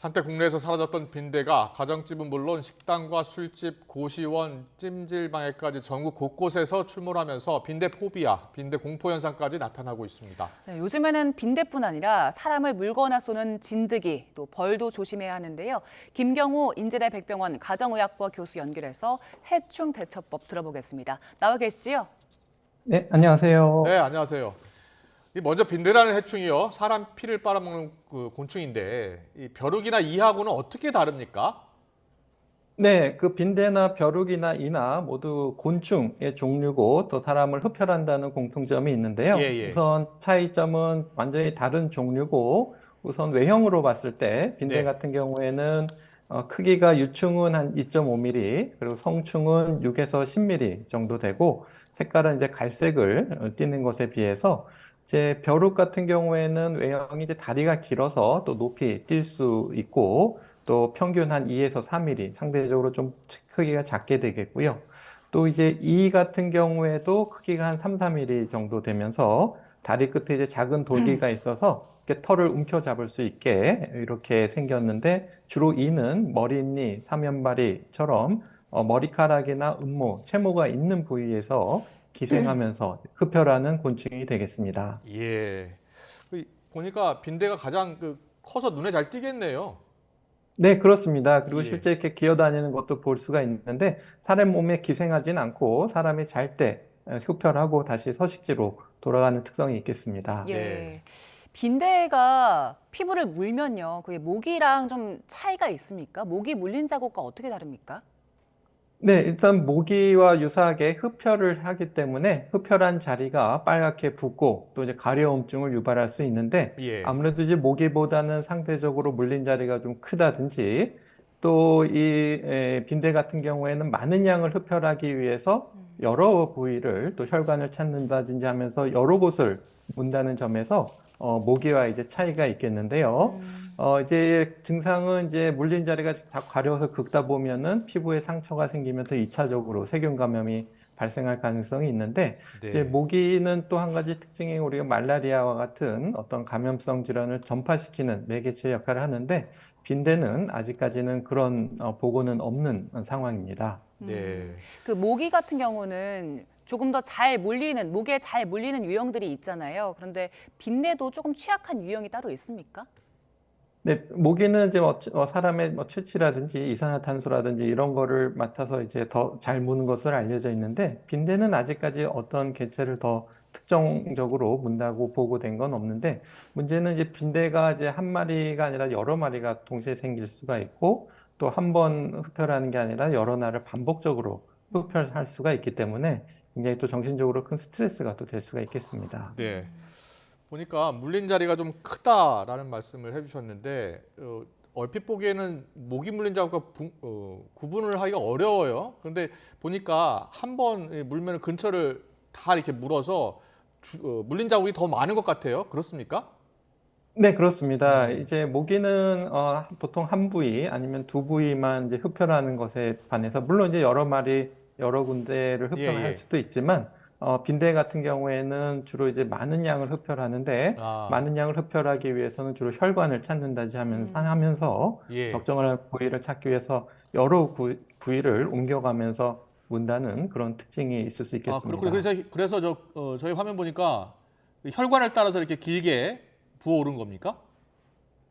한때 국내에서 사라졌던 빈대가 가정집은 물론 식당과 술집, 고시원, 찜질방에까지 전국 곳곳에서 출몰하면서 빈대 포비아, 빈대 공포 현상까지 나타나고 있습니다. 네, 요즘에는 빈대뿐 아니라 사람을 물거나 쏘는 진드기, 또 벌도 조심해야 하는데요. 김경호 인제대 백병원 가정의학과 교수 연결해서 해충 대처법 들어보겠습니다. 나와 계시지요? 네, 안녕하세요. 네, 안녕하세요. 먼저 빈대라는 해충이요, 사람 피를 빨아먹는 그 곤충인데 이 벼룩이나 이하고는 어떻게 다릅니까? 네, 그 빈대나 벼룩이나 이나 모두 곤충의 종류고 또 사람을 흡혈한다는 공통점이 예, 있는데요. 예. 우선 차이점은 완전히 다른 종류고 우선 외형으로 봤을 때 빈대 네. 같은 경우에는 크기가 유충은 한 2.5mm 그리고 성충은 6에서 10mm 정도 되고 색깔은 이제 갈색을 띠는 것에 비해서 이제 벼룩 같은 경우에는 외형이 이제 다리가 길어서 또 높이 뛸 수 있고 또 평균 한 2에서 3mm, 상대적으로 좀 크기가 작게 되겠고요. 또 이제 이 같은 경우에도 크기가 한 3, 4mm 정도 되면서 다리 끝에 이제 작은 돌기가 있어서 이렇게 털을 움켜잡을 수 있게 이렇게 생겼는데 주로 이는 머리잇니, 사면발이처럼 머리카락이나 음모, 채모가 있는 부위에서 기생하면서 흡혈하는 곤충이 되겠습니다. 예. 보니까 빈대가 가장 커서 눈에 잘 띄겠네요. 네, 그렇습니다. 그리고 예. 실제 이렇게 기어다니는 것도 볼 수가 있는데 사람 몸에 기생하진 않고 사람이 잘 때 흡혈하고 다시 서식지로 돌아가는 특성이 있겠습니다. 네. 예. 빈대가 피부를 물면요. 그게 모기랑 좀 차이가 있습니까? 모기 물린 자국과 어떻게 다릅니까? 네, 일단 모기와 유사하게 흡혈을 하기 때문에 흡혈한 자리가 빨갛게 붓고 또 이제 가려움증을 유발할 수 있는데 예. 아무래도 이제 모기보다는 상대적으로 물린 자리가 좀 크다든지 또 이 빈대 같은 경우에는 많은 양을 흡혈하기 위해서 여러 부위를 또 혈관을 찾는다든지 하면서 여러 곳을 문다는 점에서 모기와 이제 차이가 있겠는데요. 이제 증상은 이제 물린 자리가 자꾸 가려워서 긁다 보면은 피부에 상처가 생기면서 2차적으로 세균 감염이 발생할 가능성이 있는데 이제 네. 모기는 또 한 가지 특징이 우리가 말라리아와 같은 어떤 감염성 질환을 전파시키는 매개체 역할을 하는데 빈대는 아직까지는 그런 보고는 없는 상황입니다. 네. 그 모기 같은 경우는 조금 더 잘 물리는, 목에 잘 물리는 유형들이 있잖아요. 그런데 빈대도 조금 취약한 유형이 따로 있습니까? 네, 모기는 이제 사람의 취치라든지 이산화탄소라든지 이런 거를 맡아서 이제 더 잘 무는 것으로 알려져 있는데 빈대는 아직까지 어떤 개체를 더 특정적으로 문다고 보고된 건 없는데 문제는 이제 빈대가 이제 한 마리가 아니라 여러 마리가 동시에 생길 수가 있고 또 한 번 흡혈하는 게 아니라 여러 날을 반복적으로 흡혈할 수가 있기 때문에 굉장히 또 정신적으로 큰 스트레스가 또 될 수가 있겠습니다. 네. 보니까 물린 자리가 좀 크다라는 말씀을 해주셨는데 얼핏 보기에는 모기 물린 자국과 구분을 하기가 어려워요. 그런데 보니까 한 번 물면 근처를 다 이렇게 물어서 물린 자국이 더 많은 것 같아요. 그렇습니까? 네, 그렇습니다. 음. 이제 모기는 보통 한 부위 아니면 두 부위만 이제 흡혈하는 것에 반해서 물론 이제 여러 마리 여러 군데를 예, 흡혈을 할 예. 수도 있지만 빈대 같은 경우에는 주로 이제 많은 양을 흡혈하는데 아, 많은 양을 흡혈하기 위해서는 주로 혈관을 찾는다지 하면서 예. 적정한 부위를 찾기 위해서 여러 부위를 옮겨가면서 문다는 그런 특징이 있을 수 아, 그렇군요. 있겠습니다. 그래서 저희 화면 보니까 혈관을 따라서 이렇게 길게 부어오른 겁니까?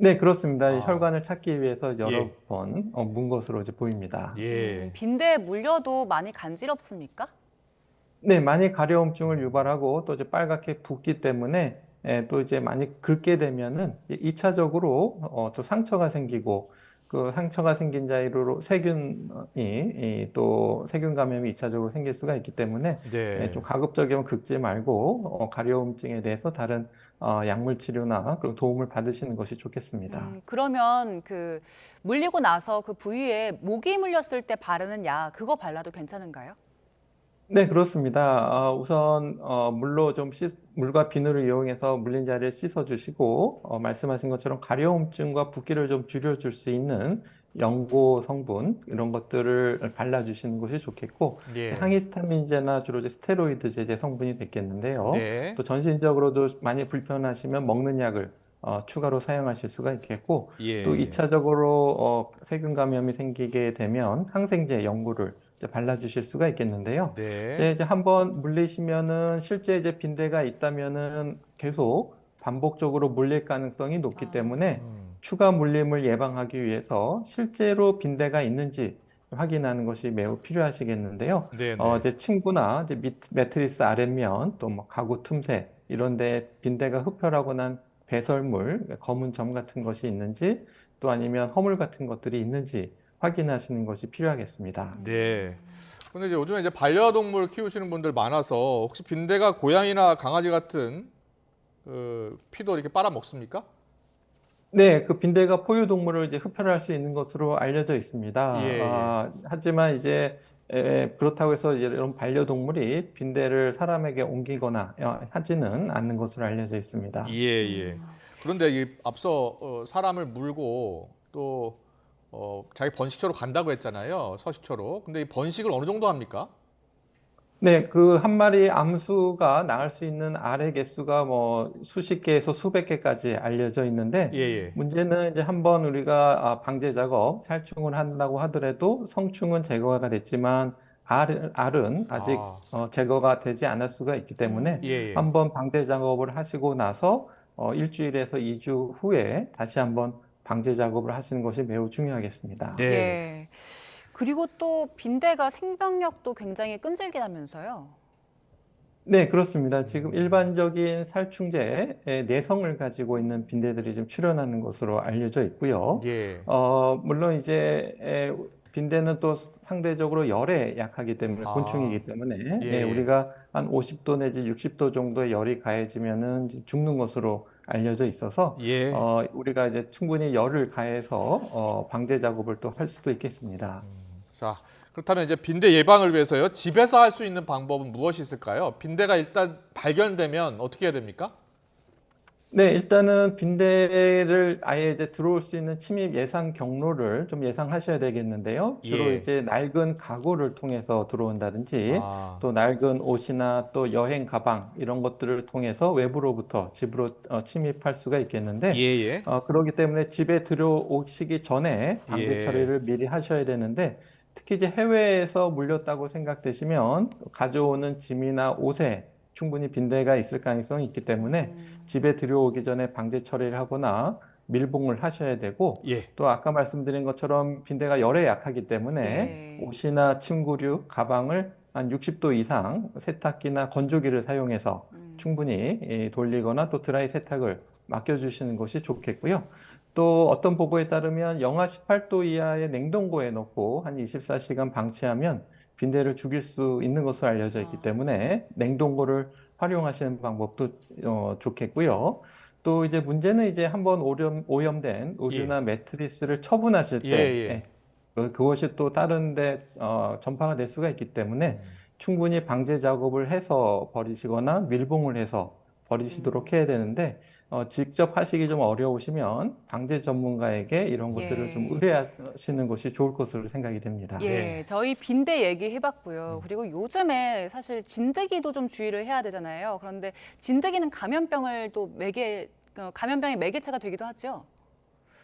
네, 그렇습니다. 이 아, 혈관을 찾기 위해서 여러 예. 번 문 것으로 이제 보입니다. 예. 빈대에 물려도 많이 간지럽습니까? 네, 많이 가려움증을 유발하고 또 이제 빨갛게 붓기 때문에 또 이제 많이 긁게 되면은 2차적으로 또 상처가 생기고 그 상처가 생긴 자리로 또 세균 감염이 2차적으로 생길 수가 있기 때문에 좀 네. 가급적이면 긁지 말고 가려움증에 대해서 다른 약물 치료나 그런 도움을 받으시는 것이 좋겠습니다. 그러면 그 물리고 나서 그 부위에 모기 물렸을 때 바르는 약, 그거 발라도 괜찮은가요? 네, 그렇습니다. 우선 물로 물과 비누를 이용해서 물린 자리를 씻어주시고 말씀하신 것처럼 가려움증과 붓기를 좀 줄여줄 수 있는 연고 성분 이런 것들을 발라주시는 것이 좋겠고 예. 항히스타민제나 주로 이제 스테로이드 제제 성분이 됐겠는데요. 네. 또 전신적으로도 많이 불편하시면 먹는 약을 추가로 사용하실 수가 있겠고, 예, 또 예. 2차적으로 세균 감염이 생기게 되면 항생제 연고를 이제 발라주실 수가 있겠는데요. 네. 이제 한번 물리시면은 실제 이제 빈대가 있다면은 계속 반복적으로 물릴 가능성이 높기 때문에 음, 추가 물림을 예방하기 위해서 실제로 빈대가 있는지 확인하는 것이 매우 필요하시겠는데요. 네네. 이제 침구나 이제 매트리스 아랫면 또 뭐 가구 틈새 이런 데 빈대가 흡혈하고 난 배설물, 검은 점 같은 것이 있는지 또 아니면 허물 같은 것들이 있는지 확인하시는 것이 필요하겠습니다. 네. 근데 이제 요즘에 이제 반려동물 키우시는 분들 많아서 혹시 빈대가 고양이나 강아지 같은 피도 이렇게 빨아먹습니까? 네, 그 빈대가 포유동물을 이제 흡혈할 수 있는 것으로 알려져 있습니다. 예, 예. 하지만 이제 그렇다고 해서 이런 반려동물이 빈대를 사람에게 옮기거나 하지는 않는 것으로 알려져 예, 있습니다. 예. 그런데 이 앞서 사람을 물고 또 자기 번식처로 간다고 했잖아요. 서식처로. 근데 이 번식을 어느 정도 합니까? 네, 그 한 마리 암수가 낳을 수 있는 알의 개수가 뭐 수십 개에서 수백 개까지 알려져 있는데 예, 예. 문제는 이제 한번 우리가 방제 작업, 살충을 한다고 하더라도 성충은 제거가 됐지만 알은 아직 아, 제거가 되지 않을 수가 있기 때문에 예, 예. 한번 방제 작업을 하시고 나서 일주일에서 2주 후에 다시 한번 방제 작업을 하시는 것이 매우 중요하겠습니다. 네. 예. 그리고 또 빈대가 생명력도 굉장히 끈질기다면서요. 네, 그렇습니다. 지금 일반적인 살충제의 내성을 가지고 있는 빈대들이 좀 출현하는 것으로 알려져 있고요. 예. 물론 이제 빈대는 또 상대적으로 열에 약하기 때문에 아, 곤충이기 때문에 예, 예. 우리가 한 50도 내지 60도 정도의 열이 가해지면은 이제 죽는 것으로 알려져 있어서 예. 우리가 이제 충분히 열을 가해서 방제 작업을 또 할 수도 있겠습니다. 자, 그렇다면 이제 빈대 예방을 위해서요. 집에서 할 수 있는 방법은 무엇이 있을까요? 빈대가 일단 발견되면 어떻게 해야 됩니까? 네, 일단은 빈대를 아예 이제 들어올 수 있는 침입 예상 경로를 좀 예상하셔야 되겠는데요. 주로 예. 이제 낡은 가구를 통해서 들어온다든지 아, 또 낡은 옷이나 또 여행 가방 이런 것들을 통해서 외부로부터 집으로 침입할 수가 예, 있겠는데 예. 그렇기 때문에 집에 들어오시기 전에 방제 예. 처리를 미리 하셔야 되는데 특히 이제 해외에서 물렸다고 생각되시면 가져오는 짐이나 옷에 충분히 빈대가 있을 가능성이 있기 때문에 집에 들여오기 전에 방제 처리를 하거나 밀봉을 하셔야 되고 예. 또 아까 말씀드린 것처럼 빈대가 열에 약하기 때문에 예. 옷이나 침구류, 가방을 한 60도 이상 세탁기나 건조기를 사용해서 충분히 돌리거나 또 드라이 세탁을 맡겨주시는 것이 좋겠고요. 또 어떤 보고에 따르면 영하 18도 이하의 냉동고에 넣고 한 24시간 방치하면 빈대를 죽일 수 있는 것으로 알려져 있기 아, 때문에 냉동고를 활용하시는 방법도 좋겠고요. 또 이제 문제는 이제 한번 오염된 예. 의류나 매트리스를 처분하실 예, 때 예. 그것이 또 다른 데 전파가 될 수가 있기 때문에 충분히 방제 작업을 해서 버리시거나 밀봉을 해서 버리시도록 해야 되는데 직접 하시기 좀 어려우시면 방제 전문가에게 이런 것들을 좀 예. 의뢰하시는 것이 좋을 것으로 생각이 됩니다. 예, 네. 저희 빈대 얘기해봤고요. 그리고 요즘에 사실 진드기도 좀 주의를 해야 되잖아요. 그런데 진드기는 감염병을 또 감염병의 매개체가 되기도 하죠.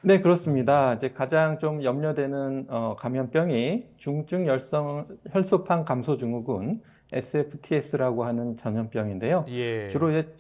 네, 그렇습니다. 이제 가장 좀 염려되는 감염병이 중증 열성 혈소판 감소 증후군 SFTS라고 하는 전염병인데요. 예. 주로 이제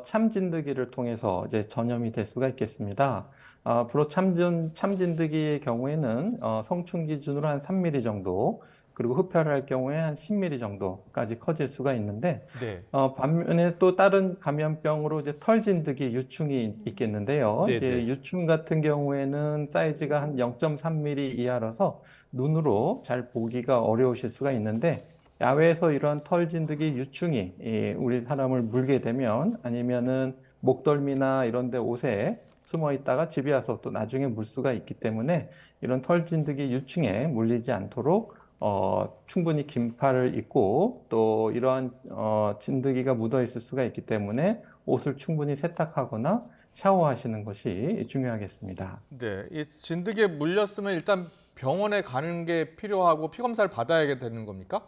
참진드기를 통해서 이제 전염이 될 수가 있겠습니다. 앞으로 참진드기의 경우에는 성충 기준으로 한 3mm 정도, 그리고 흡혈할 경우에 한 10mm 정도까지 커질 수가 있는데 네. 반면에 또 다른 감염병으로 이제 털진드기 유충이 있겠는데요. 네, 이제 네. 유충 같은 경우에는 사이즈가 한 0.3mm 이하라서 눈으로 잘 보기가 어려우실 수가 있는데 야외에서 이런 털진드기 유충이 우리 사람을 물게 되면 아니면은 목덜미나 이런 데 옷에 숨어 있다가 집에 와서 또 나중에 물 수가 있기 때문에 이런 털진드기 유충에 물리지 않도록 충분히 긴팔을 입고 또 이러한 진드기가 묻어 있을 수가 있기 때문에 옷을 충분히 세탁하거나 샤워하시는 것이 중요하겠습니다. 네. 이 진드기에 물렸으면 일단 병원에 가는 게 필요하고 피 검사를 받아야 되는 겁니까?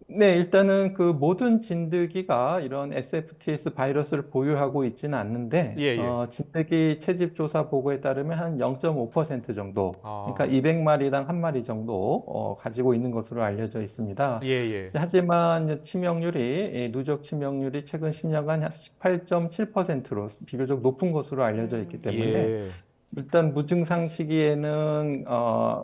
네, 일단은 그 모든 진드기가 이런 SFTS 바이러스를 보유하고 있지는 않는데, 예, 예. 진드기 채집 조사 보고에 따르면 한 0.5% 정도, 그러니까 아, 200마리당 한 마리 정도 가지고 있는 것으로 알려져 있습니다. 예, 예. 하지만 이제 치명률이, 이 누적 치명률이 최근 10년간 한 18.7%로 비교적 높은 것으로 알려져 있기 때문에 예. 일단 무증상 시기에는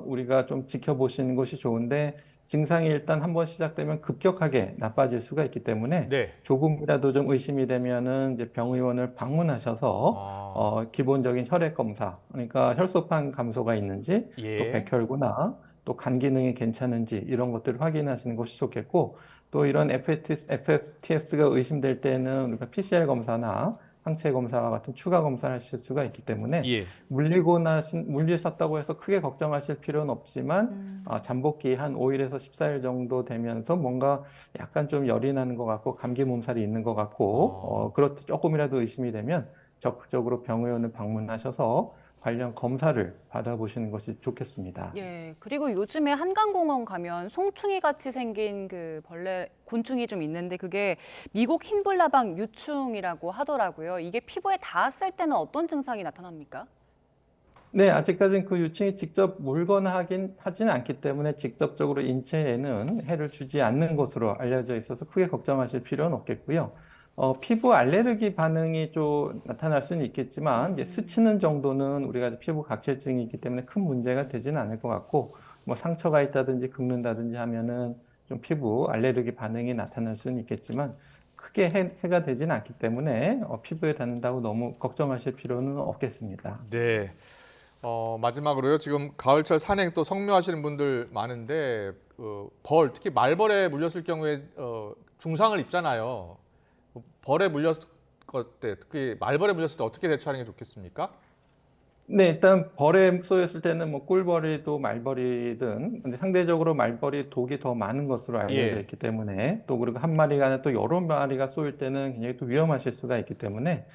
우리가 좀 지켜보시는 것이 좋은데 증상이 일단 한번 시작되면 급격하게 나빠질 수가 있기 때문에 네. 조금이라도 좀 의심이 되면은 이제 병의원을 방문하셔서 아, 기본적인 혈액 검사, 그러니까 혈소판 감소가 있는지 또 예. 백혈구나 또 간 기능이 괜찮은지 이런 것들을 확인하시는 것이 좋겠고 또 이런 FSTS가 의심될 때는 우리가 PCR 검사나 항체 검사와 같은 추가 검사를 하실 수가 있기 때문에 예. 물리셨다고 해서 크게 걱정하실 필요는 없지만 음. 잠복기 한 5일에서 14일 정도 되면서 뭔가 약간 좀 열이 나는 것 같고 감기 몸살이 있는 것 같고 아, 그렇다 조금이라도 의심이 되면 적극적으로 병의원을 방문하셔서 관련 검사를 받아보시는 것이 좋겠습니다. 예, 그리고 요즘에 한강공원 가면 송충이 같이 생긴 그 벌레, 곤충이 좀 있는데 그게 미국 흰불나방 유충이라고 하더라고요. 이게 피부에 닿았을 때는 어떤 증상이 나타납니까? 네, 아직까지는 그 유충이 직접 물거나 하진 않기 때문에 직접적으로 인체에는 해를 주지 않는 것으로 알려져 있어서 크게 걱정하실 필요는 없겠고요. 피부 알레르기 반응이 좀 나타날 수는 있겠지만, 이제 스치는 정도는 우리가 이제 피부 각질증이 있기 때문에 큰 문제가 되지는 않을 것 같고, 뭐 상처가 있다든지 긁는다든지 하면은 좀 피부 알레르기 반응이 나타날 수는 있겠지만, 크게 해가 되지는 않기 때문에 피부에 닿는다고 너무 걱정하실 필요는 없겠습니다. 네. 마지막으로요. 지금 가을철 산행 또 성묘하시는 분들 많은데 특히 말벌에 물렸을 경우에 중상을 입잖아요. 벌에 물렸을 때, 특히 말벌에 물렸을 때 어떻게 대처하는 게 좋겠습니까? 네, 일단 벌에 쏘였을 때는 뭐 꿀벌이도 말벌이든 근데 상대적으로 말벌이 독이 더 많은 것으로 알려져 예. 있기 때문에 또 그리고 한 마리가 아니라 또 여러 마리가 쏘일 때는 굉장히 또 위험하실 수가 있기 때문에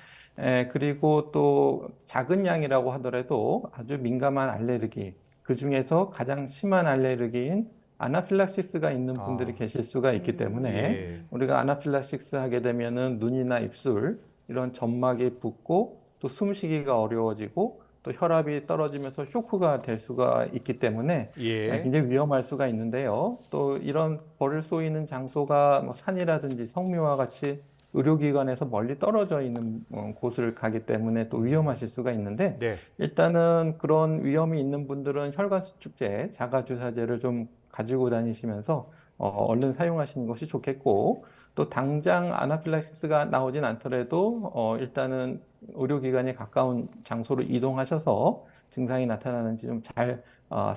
그리고 또 작은 양이라고 하더라도 아주 민감한 알레르기 그 중에서 가장 심한 알레르기인 아나필락시스가 있는 분들이 아, 계실 수가 있기 때문에 예. 우리가 아나필락시스 하게 되면은 눈이나 입술 이런 점막이 붓고 또 숨쉬기가 어려워지고 또 혈압이 떨어지면서 쇼크가 될 수가 있기 때문에 예. 굉장히 위험할 수가 있는데요. 또 이런 벌을 쏘이는 장소가 뭐 산이라든지 성묘와 같이 의료기관에서 멀리 떨어져 있는 곳을 가기 때문에 또 위험하실 수가 있는데 네. 일단은 그런 위험이 있는 분들은 혈관 수축제, 자가주사제를 좀 가지고 다니시면서 얼른 사용하시는 것이 좋겠고 또 당장 아나필락시스가 나오진 않더라도 일단은 의료기관에 가까운 장소로 이동하셔서 증상이 나타나는지 좀 잘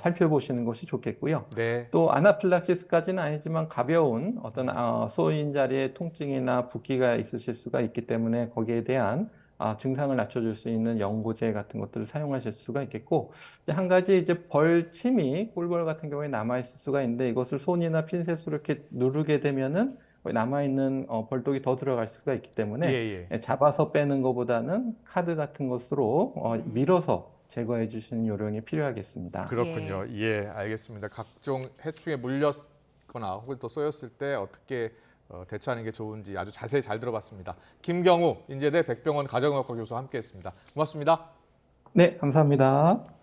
살펴보시는 것이 좋겠고요. 네. 또 아나필락시스까지는 아니지만 가벼운 어떤 쏘인 자리에 통증이나 붓기가 있으실 수가 있기 때문에 거기에 대한 증상을 낮춰줄 수 있는 연고제 같은 것들을 사용하실 수가 있겠고 이제 한 가지 이제 벌침이 꿀벌 같은 경우에 남아있을 수가 있는데 이것을 손이나 핀셋으로 이렇게 누르게 되면은 남아있는 벌독이 더 들어갈 수가 있기 예, 때문에 예. 잡아서 빼는 것보다는 카드 같은 것으로 밀어서 제거해 주시는 요령이 필요하겠습니다. 예. 그렇군요. 예, 알겠습니다. 각종 해충에 물렸거나 혹은 또 쏘였을 때 어떻게 대처하는 게 좋은지 아주 자세히 잘 들어봤습니다. 김경우 인제대 백병원 가정의학과 교수와 함께했습니다. 고맙습니다. 네, 감사합니다.